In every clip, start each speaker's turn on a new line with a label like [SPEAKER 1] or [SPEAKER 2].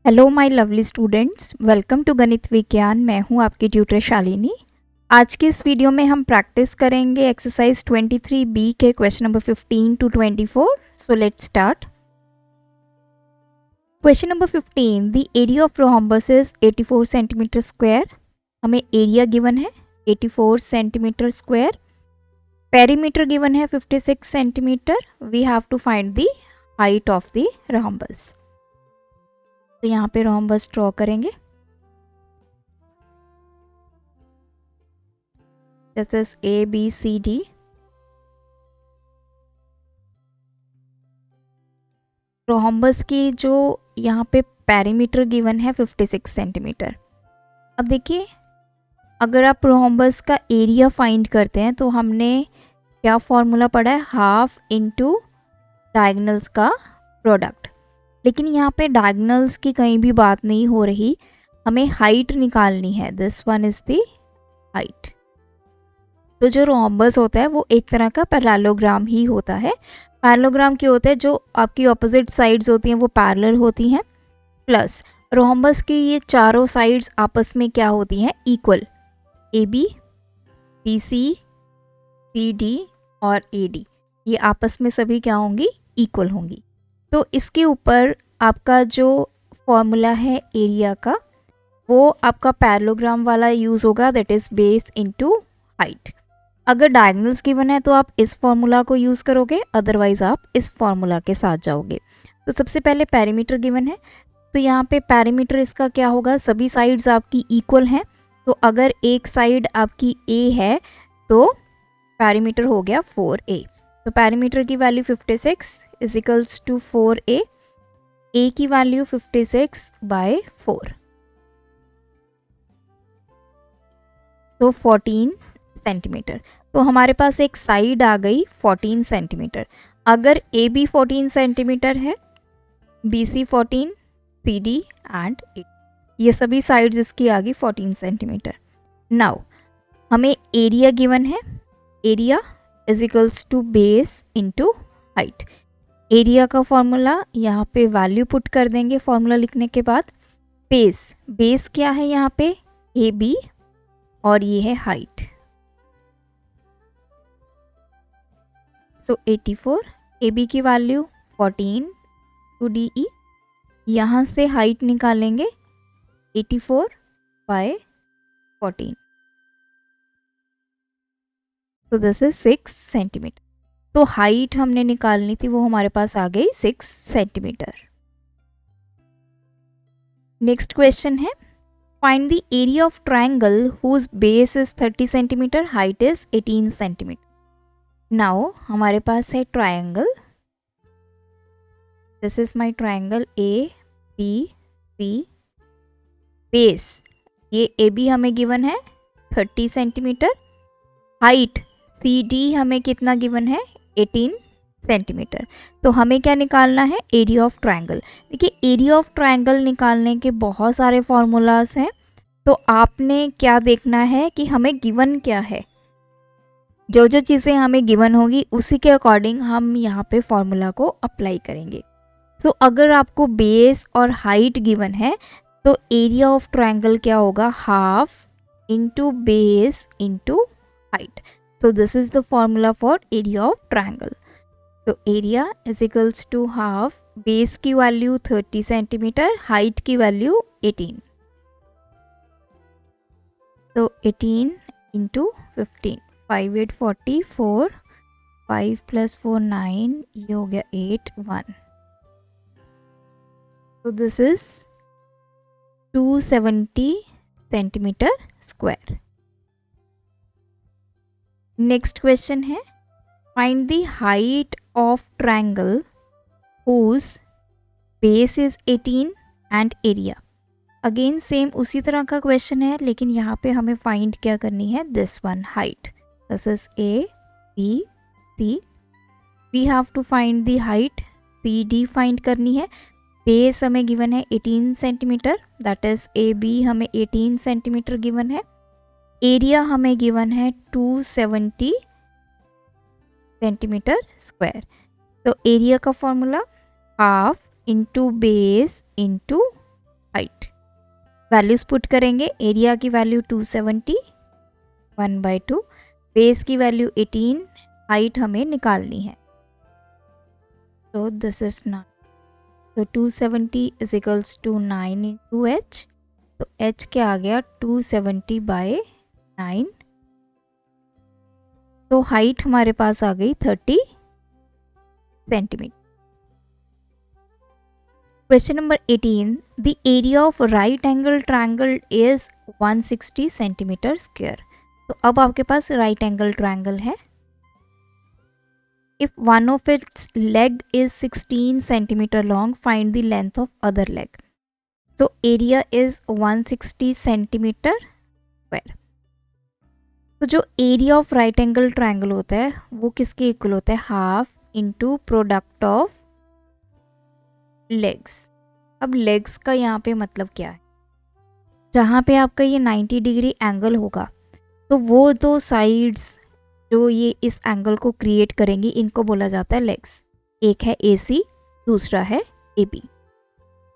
[SPEAKER 1] Hello my lovely students, welcome to Ganit Vigyan. मैं हूं आपकी ट्यूटर शालिनी। आज की इस वीडियो में हम प्रैक्टिस करेंगे एक्सरसाइज 23 बी के question number 15 to 24। So let's start. Question number 15, the area of rhombus is 84 centimetre square. हमें एरिया गिवन है 84 सेंटीमीटर स्क्वायर, पेरीमीटर गिवन है 56 centimetre. We have to find the height of the rhombus. तो यहाँ पे rhombus draw करेंगे। This is A B C D. Rhombus की जो यहाँ पे पेरीमीटर गिवन है 56 सेंटीमीटर। अब देखिए, अगर आप रोम्बस का एरिया फाइंड करते हैं तो हमने क्या फॉर्मूला पढ़ा है, हाफ इंटू डायगनल्स का प्रोडक्ट। लेकिन यहाँ पे डायगनल्स की कहीं भी बात नहीं हो रही, हमें हाइट निकालनी है। This one is the height. तो जो रोम्बस होता है वो एक तरह का पैरेललोग्राम ही होता है। पैरेललोग्राम क्या होता है, जो आपकी ऑपोजिट साइड्स होती हैं वो पैरेलल होती हैं, प्लस रोम्बस की ये चारों साइड्स आपस में क्या होती हैं, equal. A B, B C, C D और ए डी, ये आपस में सभी क्या होंगी, इक्वल होंगी। तो इसके ऊपर आपका जो फॉर्मूला है एरिया का, वो आपका पैरेललोग्राम वाला यूज़ होगा, that is base into height. अगर डायगनल्स गिवन है तो आप इस फॉर्मूला को यूज़ करोगे, अदरवाइज आप इस फॉर्मूला के साथ जाओगे। तो सबसे पहले पेरीमीटर गिवन है, तो यहाँ पे पेरीमीटर इसका क्या होगा, सभी साइड्स आपकी इक्वल हैं। तो अगर एक साइड आपकी ए है तो पेरीमीटर हो गया 4a। तो पेरीमीटर की value 56 is equals to 4a। A की वैल्यू 56/4, तो 14 सेंटीमीटर। तो हमारे पास एक साइड आ गई 14 सेंटीमीटर। अगर ए बी 14 सेंटीमीटर है, B C 14, C D and A, ये सभी साइड्स इसकी आ गई 14 सेंटीमीटर। नाउ हमें एरिया गिवन है, area is equals to base into height. Area का फॉर्मूला यहाँ पे वैल्यू पुट कर देंगे फॉर्मूला लिखने के बाद। बेस, बेस क्या है यहाँ पे, ए बी, और ये है हाइट। सो 84, ए बी की वैल्यू 14 टू डी ई, यहाँ से हाइट निकालेंगे 84/14, तो दिस इज 6 सेंटीमीटर। तो हाइट हमने निकालनी थी, वो हमारे पास आ गई 6 सेंटीमीटर। नेक्स्ट क्वेश्चन है, find the area of triangle whose base is 30 centimetre, height is 18 centimetre. Now हमारे पास है triangle, this is my triangle A B C. Base, ये ए बी हमें गिवन है 30 सेंटीमीटर। हाइट सी डी हमें कितना given है, 18 सेंटीमीटर। तो हमें क्या निकालना है, एरिया ऑफ ट्रायंगल। देखिए, एरिया ऑफ ट्रायंगल निकालने के बहुत सारे फॉर्मूलाज हैं, तो आपने क्या देखना है कि हमें गिवन क्या है। जो जो चीज़ें हमें गिवन होगी उसी के अकॉर्डिंग हम यहाँ पे फॉर्मूला को अप्लाई करेंगे। सो अगर आपको बेस और हाइट गिवन है तो एरिया ऑफ ट्रायंगल क्या होगा, half into base into height. So this is the formula for area of triangle. So area is equals to half, base की वैल्यू 30 सेंटीमीटर, हाइट की वैल्यू 18। तो 18 into 15, 5 8 44, 5 + 4 9, ये हो गया 8 1। तो this is 270 centimetre square. Next question है, find the height of triangle whose base is 18 and area. Again same उसी तरह का क्वेश्चन है, लेकिन यहाँ पे हमें फाइंड क्या करनी है, this one height. This is A B C, we have to find the height, C D find करनी है। बेस हमें गिवन है 18 centimetre, that is A B हमें 18 सेंटीमीटर गिवन है। एरिया हमें गिवन है 270 सेंटीमीटर स्क्वायर। तो एरिया का formula half into base into height. Values put करेंगे, एरिया की वैल्यू 270 1/2, बेस की वैल्यू 18, हाइट हमें निकालनी है। तो दिस इज 9, तो 270 is equals to 9 into H, तो एच क्या आ गया 270/9, तो हाइट हमारे पास आ गई 30 centimetre. Question number 18, the area of right angle triangle is 160 centimetre square. तो अब आपके पास राइट एंगल ट्रायंगल है। If one of its leg is 16 centimetre long, find the length of other leg. तो एरिया इज 160 सेंटीमीटर स्क्वायर। तो जो area of right angle triangle होता है वो किसके इक्वल होता है, half into product of legs. अब लेग्स का यहाँ पे मतलब क्या है, जहाँ पे आपका ये 90 डिग्री एंगल होगा तो वो दो साइड्स जो ये इस एंगल को क्रिएट करेंगी इनको बोला जाता है लेग्स। एक है AC, दूसरा है AB।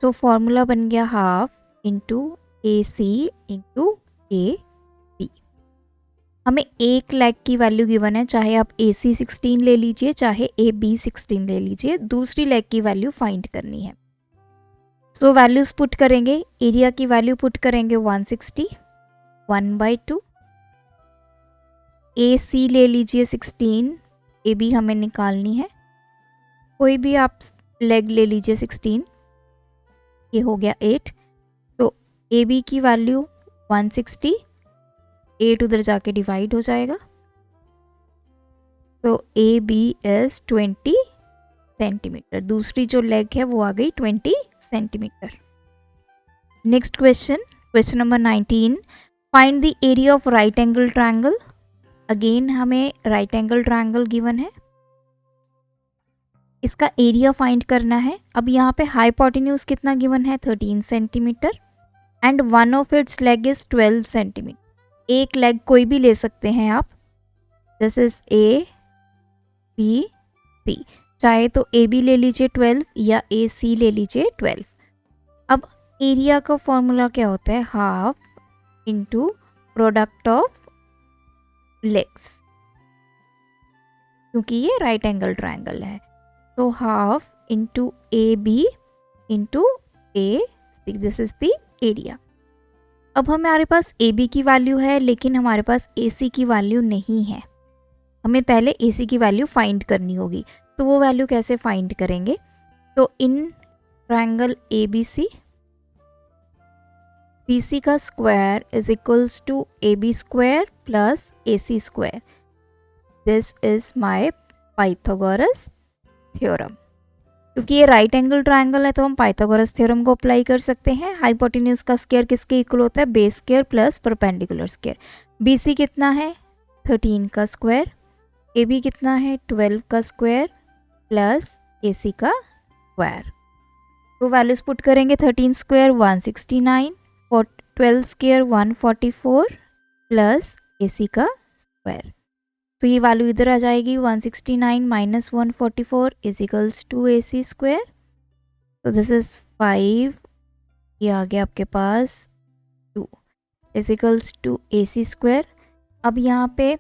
[SPEAKER 1] तो फॉर्मूला बन गया half into AC into AB। हमें एक लेग की वैल्यू गिवन है, चाहे आप AC 16 ले लीजिए चाहे AB 16 ले लीजिए, दूसरी लेग की वैल्यू फाइंड करनी है। सो वैल्यूज पुट करेंगे, एरिया की वैल्यू पुट करेंगे 160 1/2, AC ले लीजिए 16, AB हमें निकालनी है, कोई भी आप लेग ले लीजिए 16, ये हो गया 8, तो AB की वैल्यू 160, 8 उधर जाके डिवाइड हो जाएगा, तो AB इज 20 सेंटीमीटर। दूसरी जो लेग है वो आ गई 20 centimetre. Next question, question number 19, find the area of right angle triangle. Again हमें राइट एंगल ट्रायंगल गिवन है, इसका एरिया फाइंड करना है। अब यहाँ पे हाइपोटेन्यूज कितना गिवन है 13 centimetre and one of its leg is 12 centimetre. एक लेग कोई भी ले सकते हैं आप, दिस इज ABC, चाहे तो AB ले लीजिए 12 या AC ले लीजिए 12। अब एरिया का फॉर्मूला क्या होता है, half into product of legs, क्योंकि ये राइट एंगल ट्रायंगल है, तो half into AB into AC, this is the area. अब हमारे पास AB की वैल्यू है लेकिन हमारे पास AC की वैल्यू नहीं है, हमें पहले AC की वैल्यू फाइंड करनी होगी। तो वो वैल्यू कैसे फाइंड करेंगे, तो इन ट्रायंगल ABC, BC का square is equals to AB square plus AC square. This is my Pythagoras theorem. क्योंकि ये राइट एंगल ट्रायंगल है तो हम पाइथागोरस थ्योरम को अप्लाई कर सकते हैं। हाइपोटेन्यूज का स्क्वायर किसके इक्वल होता है, base square plus perpendicular square. BC कितना है 13 का स्क्वायर, AB कितना है 12 का स्क्वायर प्लस AC का स्क्वायर। तो वैल्यूज पुट करेंगे, 13 स्क्वायर 169, 12 स्क्वायर 144 प्लस AC का स्क्वायर। तो ये वैल्यू इधर आ जाएगी, 169 minus 144 is equals to AC square, तो दिस इज 5, ये आ गया आपके पास 2 is equals to AC square. अब यहाँ पे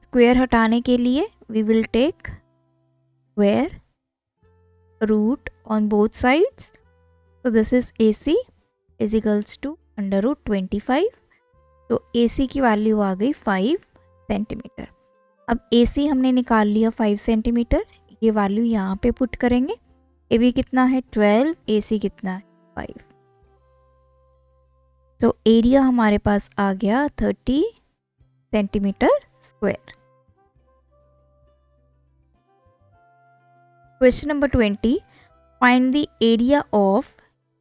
[SPEAKER 1] स्क्वायर हटाने के लिए we will take square root on both sides, so this is AC is equals to under root 25, तो AC की वैल्यू आ गई 5 सेंटीमीटर। अब AC हमने निकाल लिया 5 सेंटीमीटर, ये वैल्यू यहाँ पे पुट करेंगे। AB कितना है 12, AC कितना है 5, तो एरिया हमारे पास आ गया 30 centimetre square. Question number 20, find the area of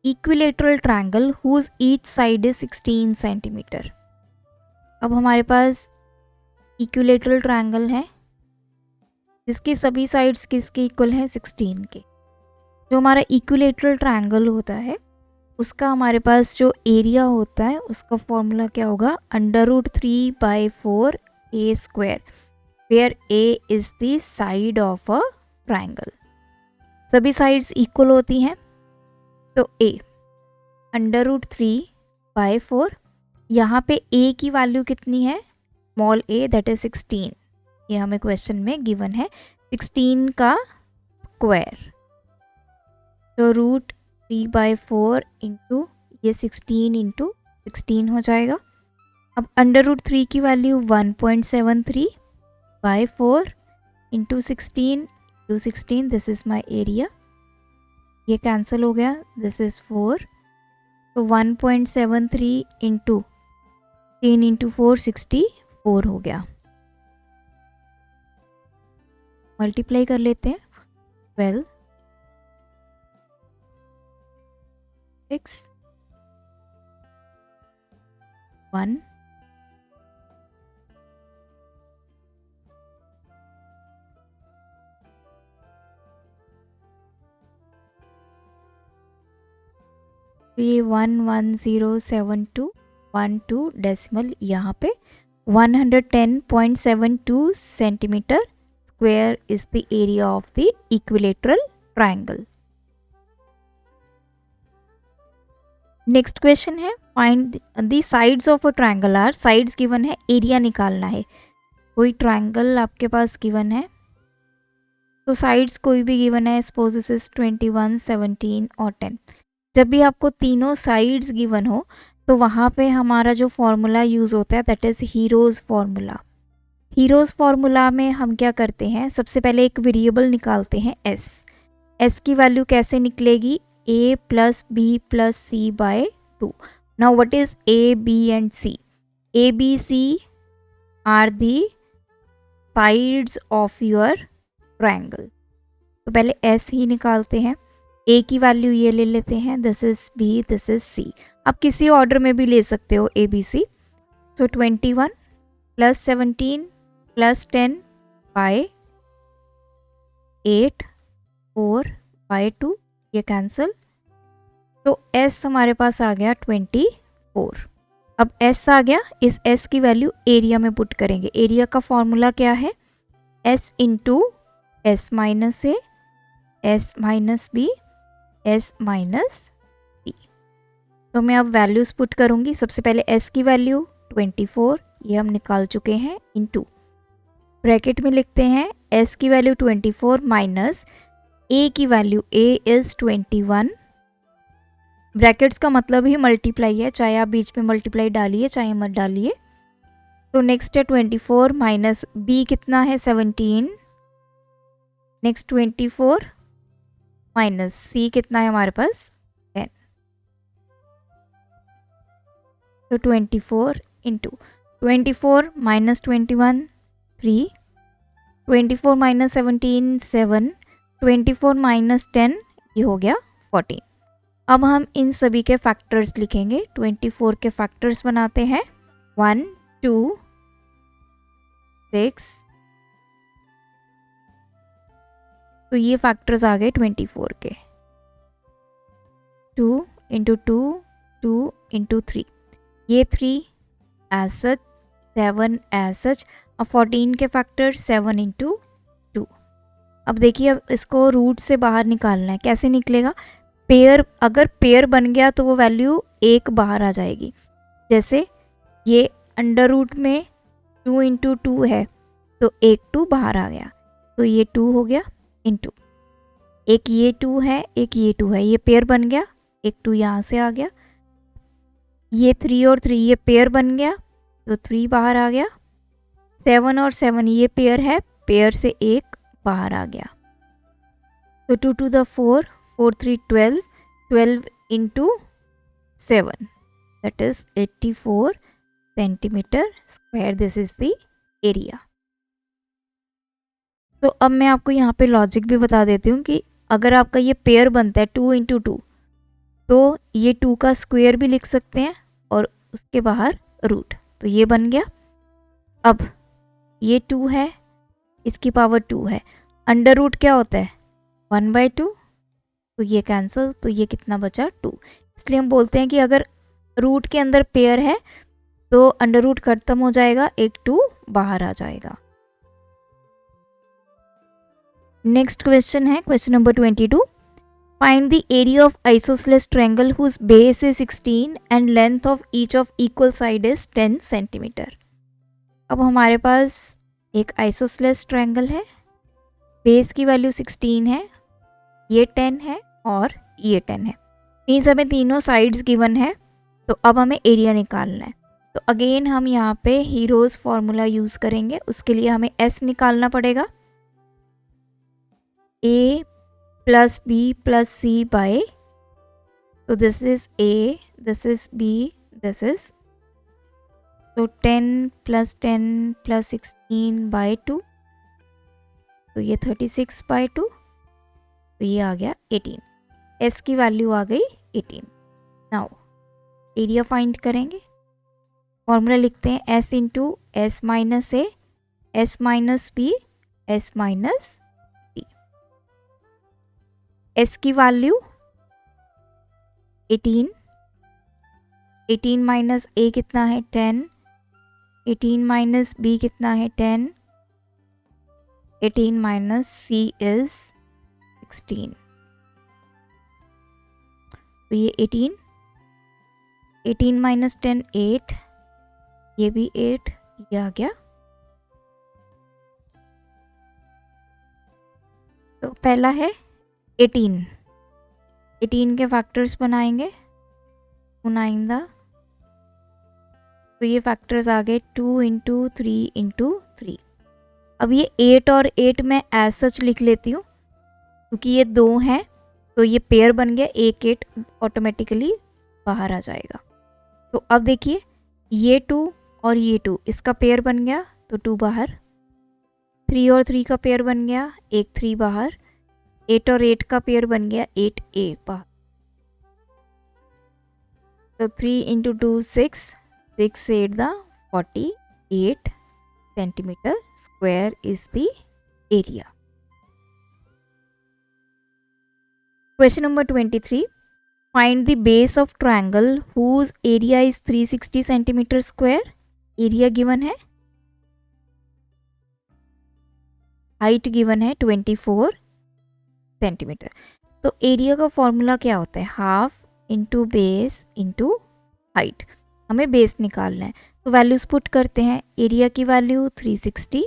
[SPEAKER 1] equilateral triangle whose each side is 16 centimetre. अब हमारे पास इक्विलेटरल ट्रायंगल है जिसकी सभी साइड्स किसके इक्वल है 16 के। जो हमारा इक्विलेटरल ट्रायंगल होता है उसका हमारे पास जो एरिया होता है उसका फॉर्मूला क्या होगा, √3/4 A square, where A is the side of a triangle. सभी साइड्स इक्वल होती हैं तो a √3/4, यहाँ पे a की वैल्यू कितनी है, स्मॉल a, दैट इज 16। ये हमें क्वेश्चन में गिवन है 16 का स्क्वायर, तो √3/4 इंटू ये 16 इंटू 16 हो जाएगा। अब √3 की value 1.73/4 into 16, this is my area, ये कैंसिल हो गया, दिस इज 4, तो 1.73 इंटू 10 इंटू 4 64 हो गया। मल्टीप्लाई कर लेते हैं, 12 6 1 तो ये 1107212 डेसिमल, यहाँ पे 110.72 centimetre square is the area of the equilateral triangle. Next question है, find the sides of a triangle are, sides given है, एरिया निकालना है। कोई ट्रायंगल आपके पास गिवन है, तो साइड्स कोई भी गिवन है, सपोज दिस इज 21, 17 और 10। जब भी आपको तीनों साइड्स गिवन हो तो वहाँ पे हमारा जो फॉर्मूला यूज़ होता है that is heroes formula. Heroes formula में हम क्या करते हैं, सबसे पहले एक वेरिएबल निकालते हैं s। s की वैल्यू कैसे निकलेगी, a + b + c/2। Now what is a, b and c? a, b, c are the sides of your triangle. तो पहले s ही निकालते हैं, a की वैल्यू ये ले लेते हैं, this is b, this is c। आप किसी ऑर्डर में भी ले सकते हो a, b, c। सो 21 + 17 + 10/8 4/2, ये कैंसिल, तो s हमारे पास आ गया 24। अब s आ गया, इस s की वैल्यू एरिया में पुट करेंगे। एरिया का फॉर्मूला क्या है, s into s minus a, s minus b, s minus c। तो मैं अब वैल्यूज पुट करूंगी। सबसे पहले s की वैल्यू 24, ये हम निकाल चुके हैं, इंटू ब्रैकेट में लिखते हैं s की वैल्यू 24 माइनस a की वैल्यू, a इज 21। ब्रैकेट्स का मतलब ही मल्टीप्लाई है, चाहे आप बीच में मल्टीप्लाई डालिए चाहे मत डालिए। तो नेक्स्ट है 24 माइनस b कितना है 17, नेक्स्ट 24 माइनस c कितना है हमारे पास 10। तो 24 इंटू 24 माइनस 21 3, 24 माइनस 17 7, 24 माइनस 10 ये हो गया 14। अब हम इन सभी के फैक्टर्स लिखेंगे। 24 के फैक्टर्स बनाते हैं 1 2 6, तो ये फैक्टर्स आ गए 24 के, 2 इंटू 2, 2 इंटू 3, ये 3 एज सच, 7 एज सच। अब 14 के फैक्टर 7 इंटू 2। अब देखिए, अब इसको रूट से बाहर निकालना है, कैसे निकलेगा, पेयर, अगर पेयर बन गया तो वो वैल्यू 1 बाहर आ जाएगी। जैसे ये अंडर रूट में 2 इंटू 2 है तो एक 2 बाहर आ गया, तो ये 2 हो गया, इंटू एक ये 2 है, एक ये 2 है, ये पेयर बन गया, एक 2 यहाँ से आ गया, ये 3 और 3 ये पेयर बन गया तो 3 बाहर आ गया, 7 और 7 ये पेयर है, पेयर से एक बाहर आ गया, तो 2 to the 4, 4 3 12, 12 into 7 that is 84 centimetre square, this is the area. तो अब मैं आपको यहाँ पे लॉजिक भी बता देती हूँ कि अगर आपका ये पेयर बनता है 2 इंटू 2, तो ये 2 का स्क्वायर भी लिख सकते हैं और उसके बाहर रूट, तो ये बन गया। अब ये 2 है, इसकी पावर 2 है, अंडर रूट क्या होता है 1/2, तो ये कैंसिल, तो ये कितना बचा 2। इसलिए हम बोलते हैं कि अगर रूट के अंदर पेयर है तो अंडर रूट खत्म हो जाएगा, एक 2 बाहर आ जाएगा। नेक्स्ट क्वेश्चन है question number 22। Find the area of isosceles triangle whose base is 16 and length of each of equal side is 10 centimeter. अब हमारे पास एक आइसोसेलेस ट्रायंगल है, बेस की वैल्यू 16 है, ये 10 है और ये 10 है। मीन्स हमें तीनों साइड्स गिवन है, तो अब हमें एरिया निकालना है। तो अगेन हम यहाँ पे हीरोज फॉर्मूला यूज़ करेंगे। उसके लिए हमें एस निकालना पड़ेगा, A plus B plus C by, तो this is A, this is B, this is, तो 10 प्लस 10 प्लस 16 बाय 2, तो ये 36 बाय 2, तो ये आ गया 18। एस की वैल्यू आ गई 18। नाउ एरिया फाइंड करेंगे। फॉर्मूला लिखते हैं S into S minus A, S minus B, S minus C. S की वैल्यू 18, 18 माइनस ए कितना है 10, 18 माइनस बी कितना है 10, 18 माइनस सी इज 16, तो ये 18, 18 माइनस 10 8, ये भी 8, ये आ गया। तो पहला है 18, 18 के फैक्टर्स बनाएंगे, नुमाइंदा, तो ये फैक्टर्स आ गए 2 इंटू 3 इंटू 3। अब ये 8 और 8 मैं एज सच लिख लेती हूँ, क्योंकि ये 2 हैं तो ये पेयर बन गया, 1 8 ऑटोमेटिकली बाहर आ जाएगा। तो अब देखिए ये 2 और ये 2 इसका पेयर बन गया, तो 2 बाहर, 3 और 3 का पेयर बन गया, 1 3 बाहर, 8 और 8 का पेयर बन गया, 8 8 बाहर। तो 3 into 2 6, 6 8 the 48 centimeter square is the area. Question number 23. Find the base of triangle whose area is 360 centimeter square. Area given है, height given है 24 centimeter. तो एरिया का फॉर्मूला क्या होता है, half into base into height. हमें base निकालना है, तो वैल्यूज पुट करते हैं। एरिया की value 360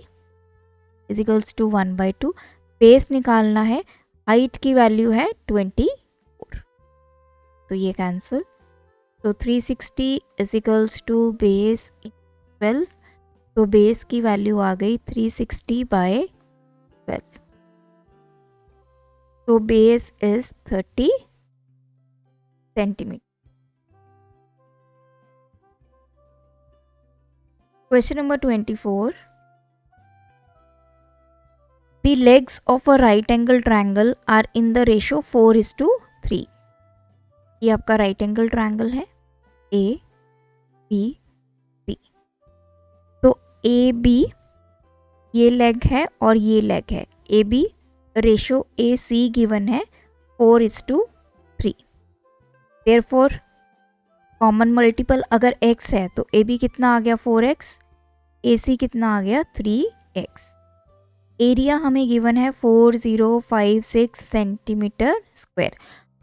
[SPEAKER 1] is equals to 1/2, base निकालना है, हाइट की वैल्यू है 24, तो ये कैंसिल। तो 360 इज इक्वल्स टू बेस 12, तो बेस की वैल्यू आ गई 360/12, तो base is 30 centimetre. Question number 24. The legs of a right angle triangle are in the ratio 4:3. ये आपका राइट एंगल ट्रायंगल है, ए बी सी। तो ए बी ये लेग है और ये लेग है, A B ratio A C given है 4:3। देयरफॉर कॉमन मल्टीपल अगर x है तो ए बी कितना आ गया 4x, ए सी कितना आ गया 3x। एरिया हमें गिवन है 4056 सेंटीमीटर स्क्वायर।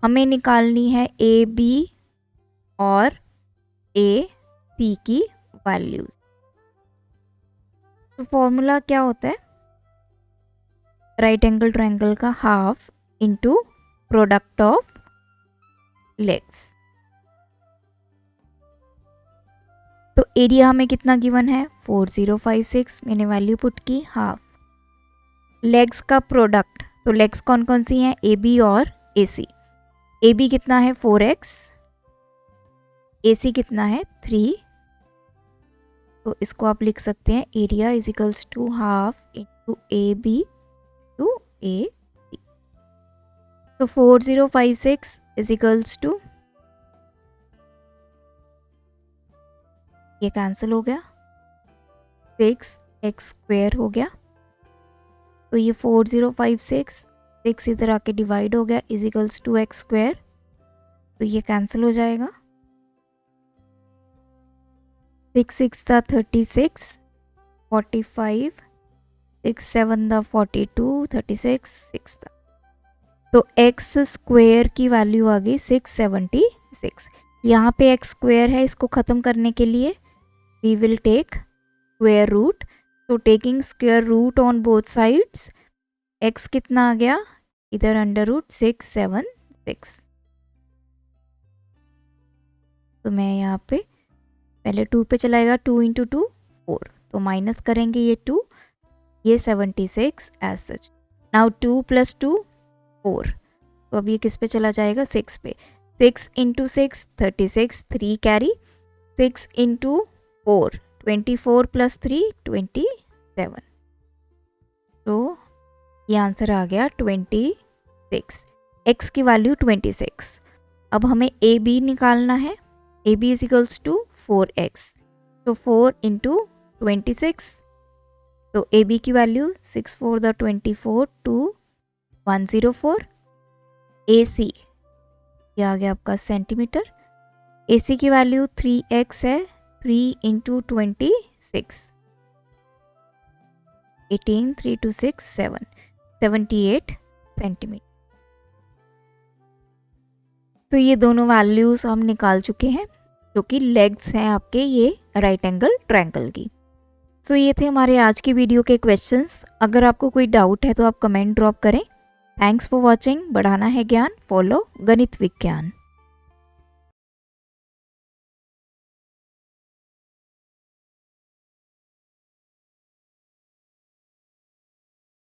[SPEAKER 1] हमें निकालनी है ए बी और ए सी की वैल्यूज। तो फॉर्मूला क्या होता है, राइट एंगल ट्रायंगल का half into product of legs. तो एरिया हमें कितना गिवन है 4056, मैंने वैल्यू पुट की हाफ। लेग्स का प्रोडक्ट, तो लेग्स कौन कौन सी हैं, ए बी और ए सी। ए बी कितना है 4x, ए सी कितना है 3, तो इसको आप लिख सकते हैं area is equals to half into A B two A C. तो 4056 इज इक्वल्स टू, ये कैंसिल हो गया, 6x स्क्वायर हो गया, तो ये 4056 6 इधर आके डिवाइड हो गया is equals to x square, तो ये कैंसिल हो जाएगा। 6 6 था 36, 45, 6 7 था 42, 36 6 था, तो एक्स स्क्वेयर की वैल्यू आ गई 676। यहाँ पे एक्स स्क्वेयर है, इसको ख़त्म करने के लिए we will take square root. तो taking square root on both sides, X कितना आ गया इधर अंडर रूट 676। तो मैं यहाँ पे पहले 2 पे चलाएगा, 2 इंटू 2 4, तो माइनस करेंगे ये 2, ये 76 एज सच। नाउ 2 प्लस 2 4, तो अब ये किस पे चला जाएगा 6 पे। 6 इंटू 6 36, 3 कैरी, 6 इंटू 4 24 प्लस 3 27। तो ये आंसर आ गया 26, एक्स की वैल्यू 26। अब हमें ए बी निकालना है। A B is equals to 4x, तो 4 इंटू 26, तो ए बी की वैल्यू 6 4 द 24 टू 104। ए सी ये आ गया आपका सेंटीमीटर। ए सी की वैल्यू 3x है, 3 इंटू 26 18 3 2 6 7 78 सेंटीमीटर। तो ये दोनों वैल्यूज़ हम निकाल चुके हैं, जो कि लेग्स हैं आपके ये राइट एंगल ट्रायंगल की। सो ये थे हमारे आज की वीडियो के क्वेश्चंस। अगर आपको कोई डाउट है तो आप कमेंट ड्रॉप करें। Thanks for watching. बढ़ाना है ज्ञान, फॉलो गणित विज्ञान।